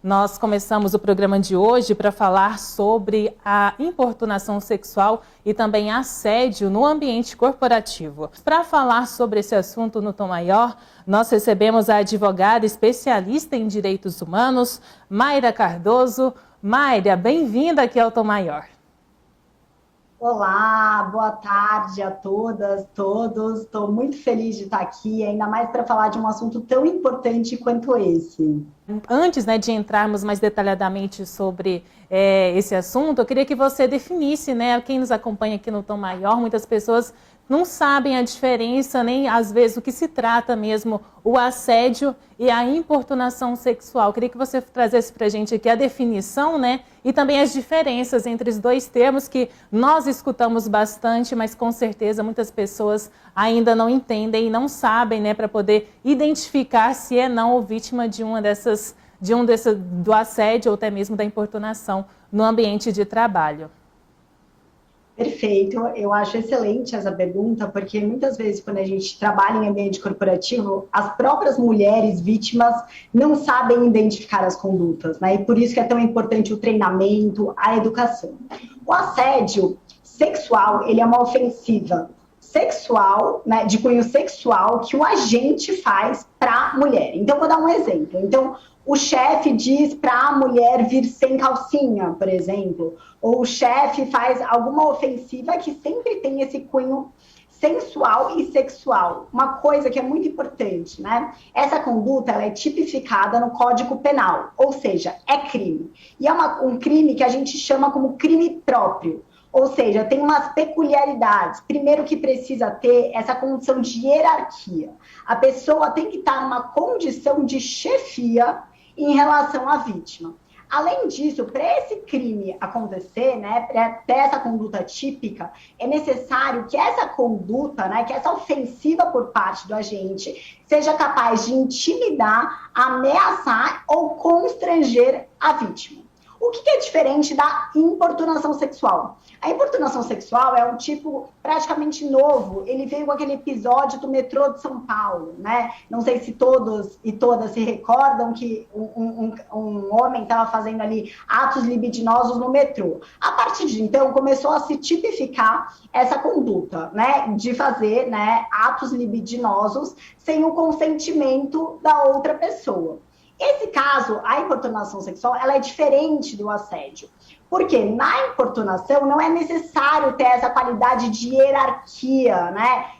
Nós começamos o programa de hoje para falar sobre a importunação sexual e também assédio no ambiente corporativo. Para falar sobre esse assunto no tom maior, nós recebemos a advogada especialista em direitos humanos, Mayra Cardoso. Mayra, bem-vinda aqui ao Tom Maior. Olá, boa tarde a todas, todos. Estou muito feliz de estar aqui, ainda mais para falar de um assunto tão importante quanto esse. Antes, de entrarmos mais detalhadamente sobre esse assunto, eu queria que você definisse, quem nos acompanha aqui no Tom Maior, muitas pessoas não sabem a diferença, nem às vezes o que se trata mesmo, o assédio e a importunação sexual. Eu queria que você trazesse para a gente aqui a definição, e também as diferenças entre os dois termos que nós escutamos bastante, mas com certeza muitas pessoas ainda não entendem e não sabem, para poder identificar se é não ou vítima de do assédio ou até mesmo da importunação no ambiente de trabalho. Perfeito, eu acho excelente essa pergunta, porque muitas vezes quando a gente trabalha em ambiente corporativo, as próprias mulheres vítimas não sabem identificar as condutas, E por isso que é tão importante o treinamento, a educação. O assédio sexual, ele é uma ofensiva sexual, de cunho sexual, que o agente faz para a mulher. Então, vou dar um exemplo. Então, o chefe diz para a mulher vir sem calcinha, por exemplo, ou o chefe faz alguma ofensiva que sempre tem esse cunho sensual e sexual. Uma coisa que é muito importante, Essa conduta ela é tipificada no Código Penal, ou seja, é crime. E é um crime que a gente chama como crime próprio. Ou seja, tem umas peculiaridades. Primeiro que precisa ter essa condição de hierarquia. A pessoa tem que estar numa condição de chefia em relação à vítima. Além disso, para esse crime acontecer, para ter essa conduta típica, é necessário que essa conduta, que essa ofensiva por parte do agente, seja capaz de intimidar, ameaçar ou constranger a vítima. O que é diferente da importunação sexual? A importunação sexual é um tipo praticamente novo. Ele veio com aquele episódio do metrô de São Paulo, Não sei se todos e todas se recordam que um homem estava fazendo ali atos libidinosos no metrô. A partir de então, começou a se tipificar essa conduta, De fazer, atos libidinosos sem o consentimento da outra pessoa. Esse caso, a importunação sexual, ela é diferente do assédio. Porque na importunação não é necessário ter essa qualidade de hierarquia,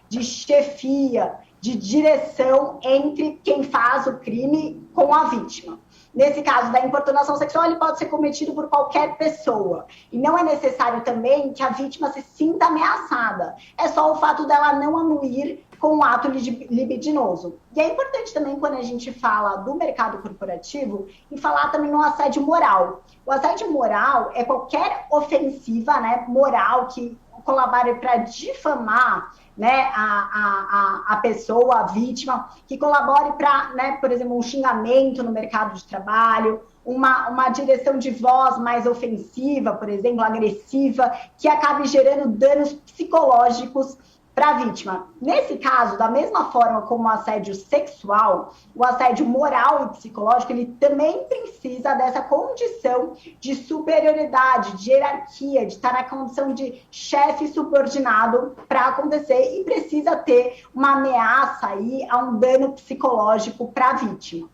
de chefia, de direção entre quem faz o crime com a vítima. Nesse caso da importunação sexual, ele pode ser cometido por qualquer pessoa. E não é necessário também que a vítima se sinta ameaçada. É só o fato dela não anuir com o ato libidinoso. E é importante também, quando a gente fala do mercado corporativo, e falar também no assédio moral. O assédio moral é qualquer ofensiva, moral que colabore para difamar a pessoa, a vítima, que colabore para, por exemplo, um xingamento no mercado de trabalho, uma direção de voz mais ofensiva, por exemplo, agressiva, que acabe gerando danos psicológicos para a vítima. Nesse caso, da mesma forma como o assédio sexual, o assédio moral e psicológico, ele também precisa dessa condição de superioridade, de hierarquia, de estar na condição de chefe subordinado para acontecer e precisa ter uma ameaça aí a um dano psicológico para a vítima.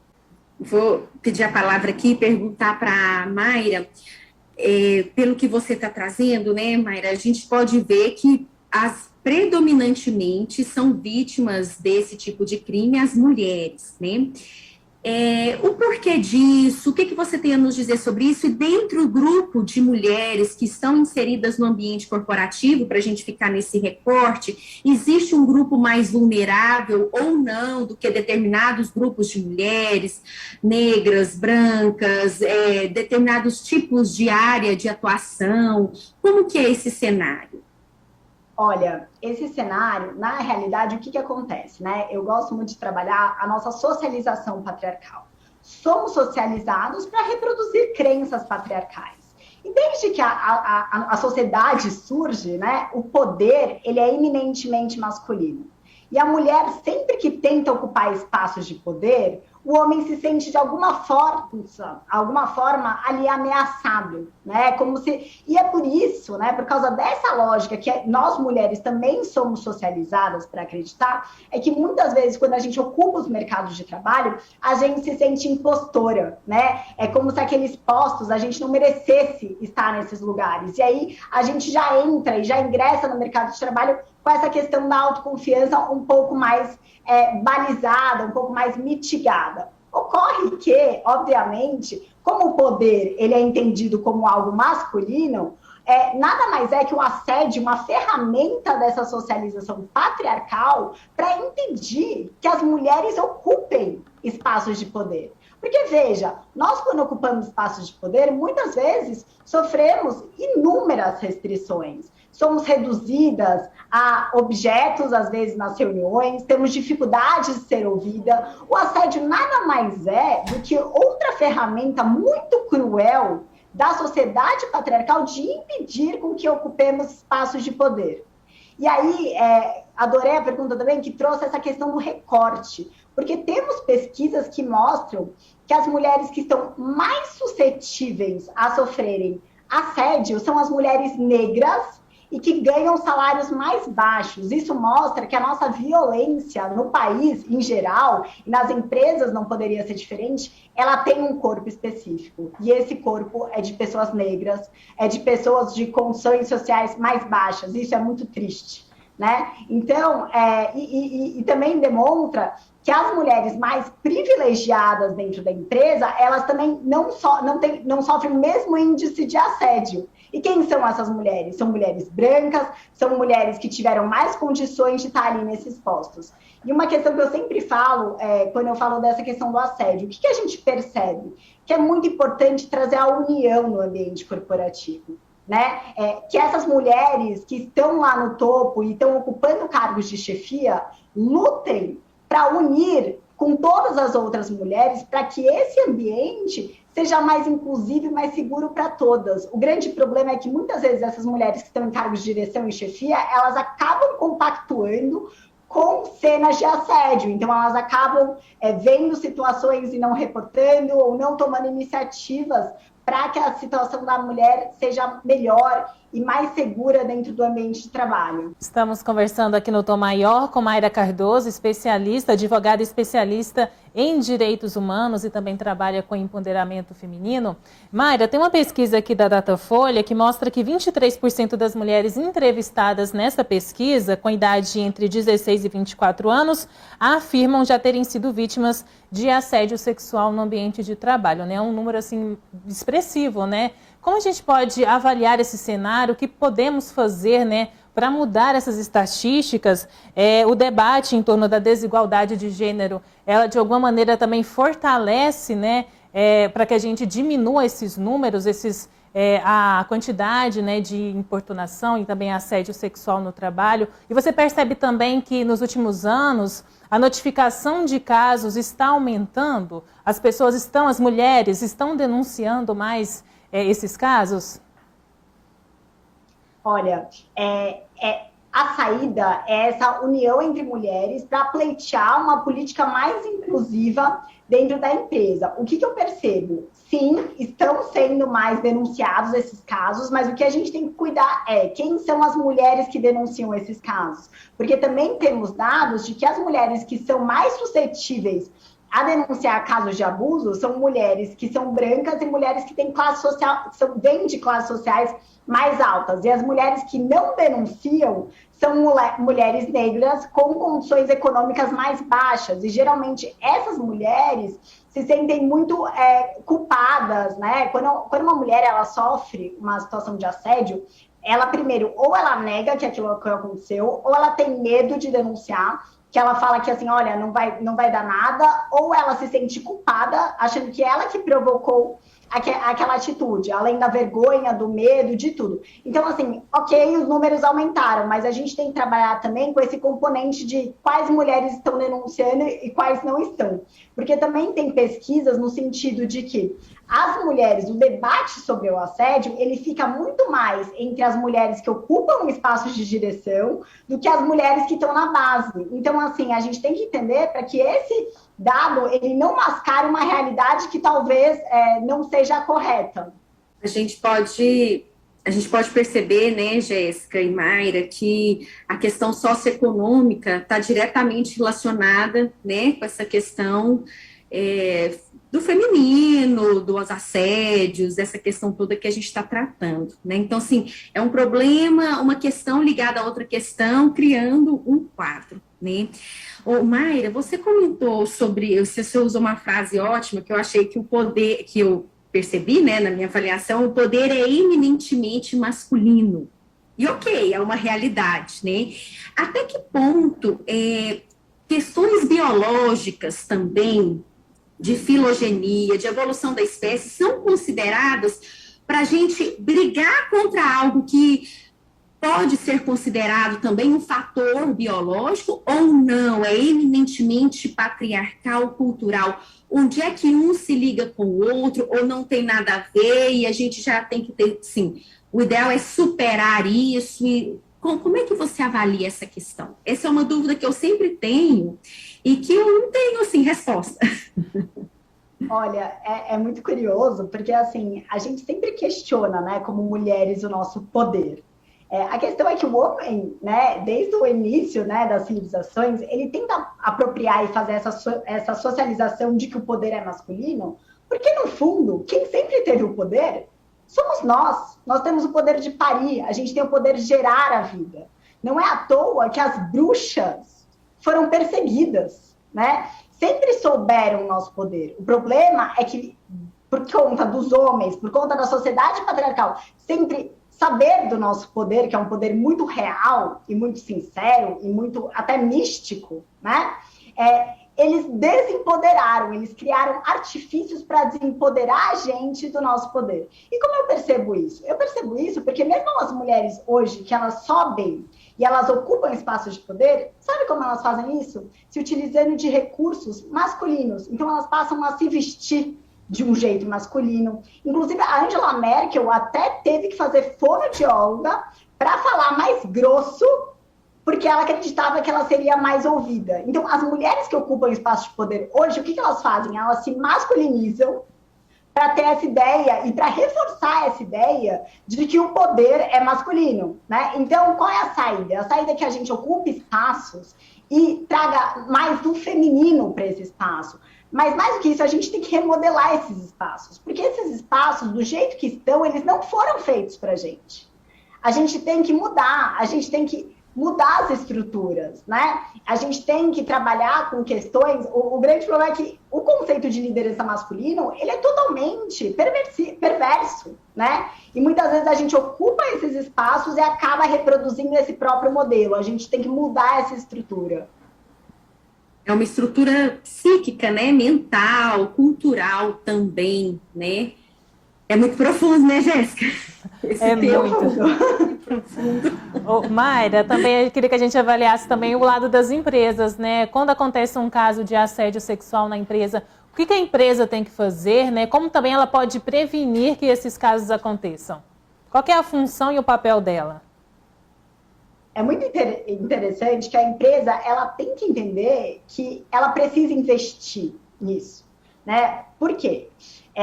Vou pedir a palavra aqui e perguntar para a Mayra, pelo que você está trazendo, Mayra, a gente pode ver que predominantemente são vítimas desse tipo de crime as mulheres, O porquê disso? O que você tem a nos dizer sobre isso? E dentro do grupo de mulheres que estão inseridas no ambiente corporativo, para a gente ficar nesse recorte, existe um grupo mais vulnerável ou não do que determinados grupos de mulheres, negras, brancas, determinados tipos de área de atuação? Como que é esse cenário? Olha, esse cenário, na realidade, o que acontece, Eu gosto muito de trabalhar a nossa socialização patriarcal. Somos socializados para reproduzir crenças patriarcais. E desde que a sociedade surge, o poder, ele é eminentemente masculino. E a mulher, sempre que tenta ocupar espaços de poder, o homem se sente de alguma forma ali ameaçado, né? E é por isso, né? Por causa dessa lógica que nós mulheres também somos socializadas para acreditar, é que muitas vezes quando a gente ocupa os mercados de trabalho, a gente se sente impostora, né? É como se aqueles postos a gente não merecesse estar nesses lugares. E aí a gente já entra e já ingressa no mercado de trabalho com essa questão da autoconfiança um pouco mais balizada, um pouco mais mitigada. Ocorre que, obviamente, como o poder ele é entendido como algo masculino, nada mais é que o assédio, uma ferramenta dessa socialização patriarcal para impedir que as mulheres ocupem espaços de poder. Porque, veja, nós quando ocupamos espaços de poder, muitas vezes sofremos inúmeras restrições. Somos reduzidas a objetos, às vezes, nas reuniões, temos dificuldades de ser ouvida. O assédio nada mais é do que outra ferramenta muito cruel da sociedade patriarcal de impedir com que ocupemos espaços de poder. E aí, adorei a pergunta também, que trouxe essa questão do recorte, porque temos pesquisas que mostram que as mulheres que estão mais suscetíveis a sofrerem assédio são as mulheres negras e que ganham salários mais baixos. Isso mostra que a nossa violência no país, em geral, e nas empresas não poderia ser diferente, ela tem um corpo específico. E esse corpo é de pessoas negras, é de pessoas de condições sociais mais baixas. Isso é muito triste, né? Então, e também demonstra que as mulheres mais privilegiadas dentro da empresa, elas também não sofrem o mesmo índice de assédio. E quem são essas mulheres? São mulheres brancas, são mulheres que tiveram mais condições de estar ali nesses postos. E uma questão que eu sempre falo, quando eu falo dessa questão do assédio, o que a gente percebe? Que é muito importante trazer a união no ambiente corporativo. Né? Que essas mulheres que estão lá no topo e estão ocupando cargos de chefia, lutem para unir com todas as outras mulheres para que esse ambiente seja mais inclusivo e mais seguro para todas. O grande problema é que muitas vezes essas mulheres que estão em cargos de direção e chefia, elas acabam compactuando com cenas de assédio. Então, elas acabam vendo situações e não reportando ou não tomando iniciativas para que a situação da mulher seja melhor e mais segura dentro do ambiente de trabalho. Estamos conversando aqui no Tom Maior com Mayra Cardoso, especialista, advogada especialista em direitos humanos e também trabalha com empoderamento feminino. Mayra, tem uma pesquisa aqui da Datafolha que mostra que 23% das mulheres entrevistadas nessa pesquisa, com idade entre 16 e 24 anos, afirmam já terem sido vítimas de assédio sexual no ambiente de trabalho, né? É um número, assim, expressivo, né? Como a gente pode avaliar esse cenário? O que podemos fazer, né, para mudar essas estatísticas? O debate em torno da desigualdade de gênero, ela de alguma maneira também fortalece, né, para que a gente diminua esses números, a quantidade, né, de importunação e também assédio sexual no trabalho. E você percebe também que nos últimos anos a notificação de casos está aumentando? As mulheres estão denunciando mais esses casos? Olha, a saída é essa união entre mulheres para pleitear uma política mais inclusiva dentro da empresa. O que eu percebo? Sim, estão sendo mais denunciados esses casos, mas o que a gente tem que cuidar é quem são as mulheres que denunciam esses casos. Porque também temos dados de que as mulheres que são mais suscetíveis a denunciar casos de abuso são mulheres que são brancas e mulheres que têm classe social, vêm de classes sociais mais altas. E as mulheres que não denunciam são mulheres negras com condições econômicas mais baixas. E geralmente essas mulheres se sentem muito culpadas, né? Quando uma mulher ela sofre uma situação de assédio, ela primeiro, ou ela nega que aquilo aconteceu, ou ela tem medo de denunciar, que ela fala que assim, olha, não vai dar nada, ou ela se sente culpada, achando que ela que provocou aquela atitude, além da vergonha, do medo, de tudo. Então, assim, ok, os números aumentaram, mas a gente tem que trabalhar também com esse componente de quais mulheres estão denunciando e quais não estão. Porque também tem pesquisas no sentido de que as mulheres, o debate sobre o assédio, ele fica muito mais entre as mulheres que ocupam espaços de direção do que as mulheres que estão na base. Então, assim, a gente tem que entender para que esse dado ele não mascara uma realidade que talvez não seja correta. A gente pode perceber, né, Jéssica e Mayra, que a questão socioeconômica está diretamente relacionada, né, com essa questão do feminino, dos assédios, essa questão toda que a gente está tratando, né? Então, assim, é um problema, uma questão ligada a outra questão, criando um quadro, né? Ô, Mayra, você comentou sobre, você usou uma frase ótima, que eu achei que o poder, que eu percebi, né, na minha avaliação, o poder é eminentemente masculino. E ok, é uma realidade, né? Até que ponto questões biológicas também, de filogenia, de evolução da espécie, são consideradas para a gente brigar contra algo que pode ser considerado também um fator biológico ou não? É eminentemente patriarcal, cultural. Onde é que um se liga com o outro ou não tem nada a ver e a gente já tem que ter, sim, o ideal é superar isso. E como é que você avalia essa questão? Essa é uma dúvida que eu sempre tenho e que eu não tenho, assim, resposta. Olha, é muito curioso, porque, assim, a gente sempre questiona, né, como mulheres, o nosso poder. A questão é que o homem, né, desde o início, né, das civilizações, ele tenta apropriar e fazer essa socialização de que o poder é masculino, porque, no fundo, quem sempre teve o poder somos nós. Nós temos o poder de parir, a gente tem o poder de gerar a vida. Não é à toa que as bruxas foram perseguidas, né? Sempre souberam o nosso poder. O problema é que, por conta dos homens, por conta da sociedade patriarcal, sempre saber do nosso poder, que é um poder muito real e muito sincero e muito até místico, né? Eles desempoderaram, eles criaram artifícios para desempoderar a gente do nosso poder. E como eu percebo isso? Eu percebo isso porque mesmo as mulheres hoje, que elas sobem e elas ocupam espaços de poder, sabe como elas fazem isso? Se utilizando de recursos masculinos. Então elas passam a se vestir de um jeito masculino. Inclusive, a Angela Merkel até teve que fazer fonoaudióloga para falar mais grosso, porque ela acreditava que ela seria mais ouvida. Então, as mulheres que ocupam espaço de poder hoje, o que elas fazem? Elas se masculinizam para ter essa ideia e para reforçar essa ideia de que o poder é masculino, né? Então, qual é a saída? A saída é que a gente ocupe espaços e traga mais do feminino para esse espaço. Mas mais do que isso, a gente tem que remodelar esses espaços, porque esses espaços, do jeito que estão, eles não foram feitos para a gente. A gente tem que mudar, a gente tem que mudar as estruturas, né? A gente tem que trabalhar com questões... O grande problema é que o conceito de liderança masculino, ele é totalmente perverso, né? E muitas vezes a gente ocupa esses espaços e acaba reproduzindo esse próprio modelo. A gente tem que mudar essa estrutura. É uma estrutura psíquica, né? Mental, cultural também, né? É muito profundo, né, Jéssica? É muito profundo. Mayra, também eu queria que a gente avaliasse também o lado das empresas, né? Quando acontece um caso de assédio sexual na empresa, o que a empresa tem que fazer, né? Como também ela pode prevenir que esses casos aconteçam? Qual que é a função e o papel dela? É muito interessante que a empresa ela tem que entender que ela precisa investir nisso, né? Por quê?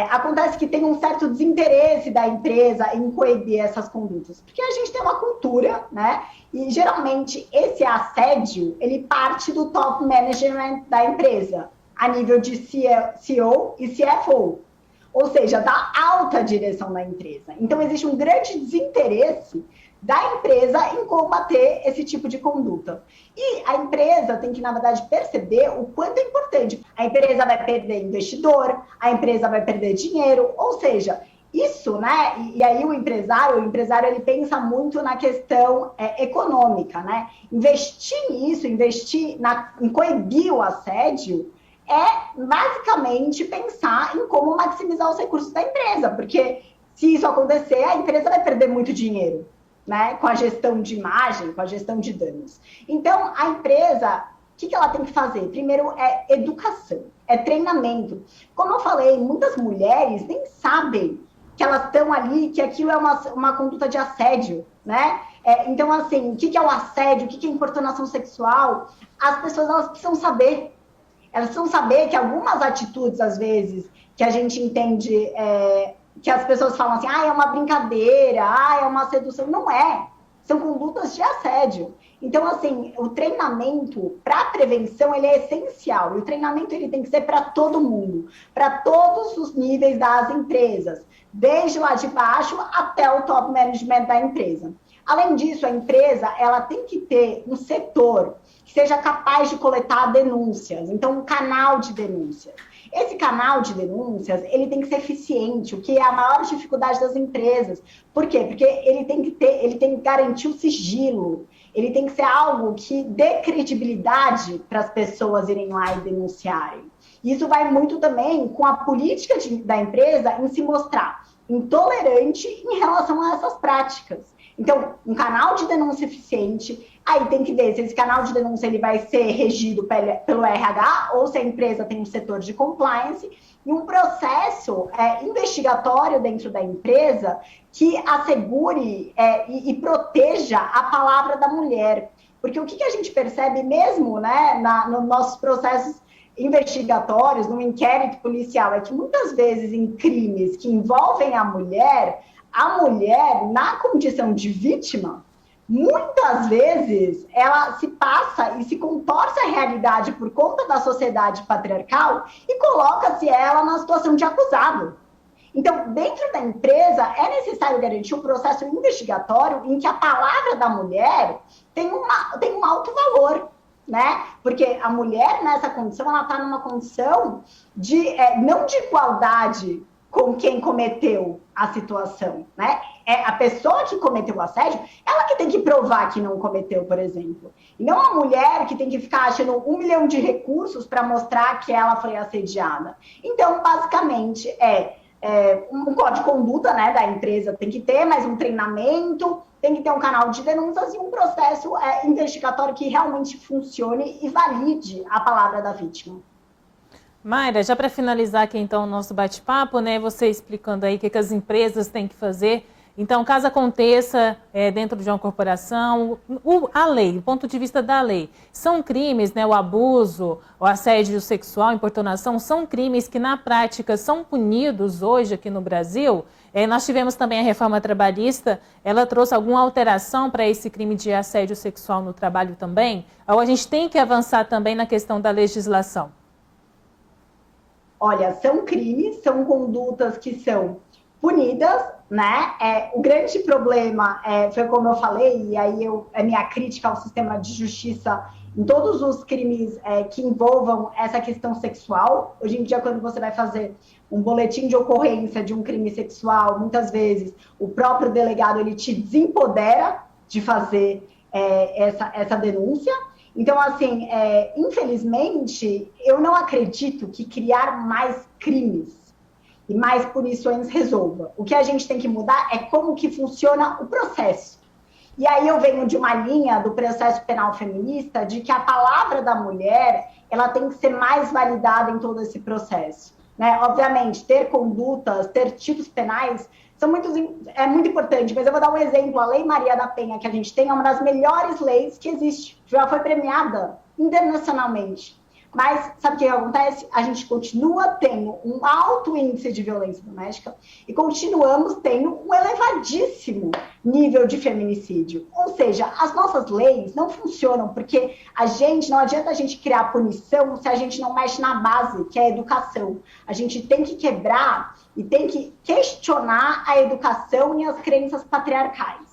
Acontece que tem um certo desinteresse da empresa em coibir essas condutas, porque a gente tem uma cultura, né? E geralmente esse assédio ele parte do top management da empresa, a nível de CEO e CFO, ou seja, da alta direção da empresa. Então existe um grande desinteresse da empresa em combater esse tipo de conduta. E a empresa tem que, na verdade, perceber o quanto é importante. A empresa vai perder investidor, a empresa vai perder dinheiro, ou seja, isso, né? E aí o empresário ele pensa muito na questão econômica, né? Investir nisso, em coibir o assédio, é basicamente pensar em como maximizar os recursos da empresa, porque se isso acontecer, a empresa vai perder muito dinheiro, né, com a gestão de imagem, com a gestão de danos. Então, a empresa, o que ela tem que fazer? Primeiro, é educação, é treinamento. Como eu falei, muitas mulheres nem sabem que elas estão ali, que aquilo é uma conduta de assédio, né? Então, assim, o que é o assédio, o que é importunação sexual? As pessoas, elas precisam saber. elas precisam saber que algumas atitudes, às vezes, que a gente entende, que as pessoas falam assim, é uma brincadeira, é uma sedução. Não é. São condutas de assédio. Então, assim, o treinamento para prevenção, ele é essencial. E o treinamento, ele tem que ser para todo mundo, para todos os níveis das empresas, desde lá de baixo até o top management da empresa. Além disso, a empresa, ela tem que ter um setor que seja capaz de coletar denúncias. Então, um canal de denúncias. Esse canal de denúncias, ele tem que ser eficiente, o que é a maior dificuldade das empresas. Por quê? Porque ele tem que garantir o sigilo, ele tem que ser algo que dê credibilidade para as pessoas irem lá e denunciarem. Isso vai muito também com a política da empresa em se mostrar intolerante em relação a essas práticas. Então, um canal de denúncia eficiente, aí tem que ver se esse canal de denúncia ele vai ser regido pelo RH ou se a empresa tem um setor de compliance e um processo investigatório dentro da empresa que assegure e proteja a palavra da mulher. Porque o que a gente percebe mesmo, né, nos nossos processos investigatórios, no inquérito policial, é que muitas vezes em crimes que envolvem a mulher, na condição de vítima, muitas vezes ela se passa e se contorce a realidade por conta da sociedade patriarcal e coloca-se ela na situação de acusado. Então, dentro da empresa, é necessário garantir um processo investigatório em que a palavra da mulher tem um alto valor, né? Porque a mulher, nessa condição, ela está numa condição de não de igualdade com quem cometeu a situação, né? A pessoa que cometeu o assédio, ela que tem que provar que não cometeu, por exemplo. E não a mulher que tem que ficar achando 1 milhão de recursos para mostrar que ela foi assediada. Então, basicamente, um código de conduta, né, da empresa tem que ter, mais um treinamento, tem que ter um canal de denúncias e um processo investigatório que realmente funcione e valide a palavra da vítima. Mayra, já para finalizar aqui então o nosso bate-papo, né, você explicando aí o que as empresas têm que fazer. Então, caso aconteça dentro de uma corporação, a lei, do ponto de vista da lei, são crimes, né, o abuso, o assédio sexual, a importunação, são crimes que na prática são punidos hoje aqui no Brasil. Nós tivemos também a reforma trabalhista, ela trouxe alguma alteração para esse crime de assédio sexual no trabalho também? Ou a gente tem que avançar também na questão da legislação? Olha, são crimes, são condutas que são punidas, né? O grande problema foi como eu falei, e aí a minha crítica ao sistema de justiça em todos os crimes que envolvam essa questão sexual. Hoje em dia, quando você vai fazer um boletim de ocorrência de um crime sexual, muitas vezes o próprio delegado ele te desempodera de fazer essa denúncia. Então, assim, infelizmente, eu não acredito que criar mais crimes e mais punições resolva. O que a gente tem que mudar é como que funciona o processo. E aí eu venho de uma linha do processo penal feminista de que a palavra da mulher, ela tem que ser mais validada em todo esse processo, né? Obviamente, ter condutas, ter tipos penais é muito importante, mas eu vou dar um exemplo. A Lei Maria da Penha, que a gente tem, é uma das melhores leis que existe. Já foi premiada internacionalmente. Mas sabe o que acontece? A gente continua tendo um alto índice de violência doméstica e continuamos tendo um elevadíssimo nível de feminicídio. Ou seja, as nossas leis não funcionam porque não adianta a gente criar punição se a gente não mexe na base, que é a educação. A gente tem que quebrar e tem que questionar a educação e as crenças patriarcais.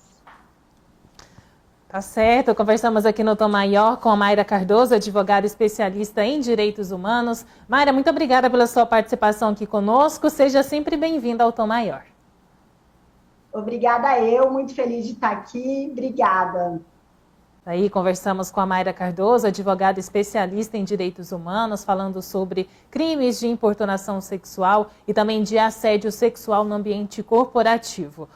Tá certo, conversamos aqui no Tom Maior com a Mayra Cardoso, advogada especialista em direitos humanos. Mayra, muito obrigada pela sua participação aqui conosco, seja sempre bem-vinda ao Tom Maior. Obrigada muito feliz de estar aqui, obrigada. Aí conversamos com a Mayra Cardoso, advogada especialista em direitos humanos, falando sobre crimes de importunação sexual e também de assédio sexual no ambiente corporativo.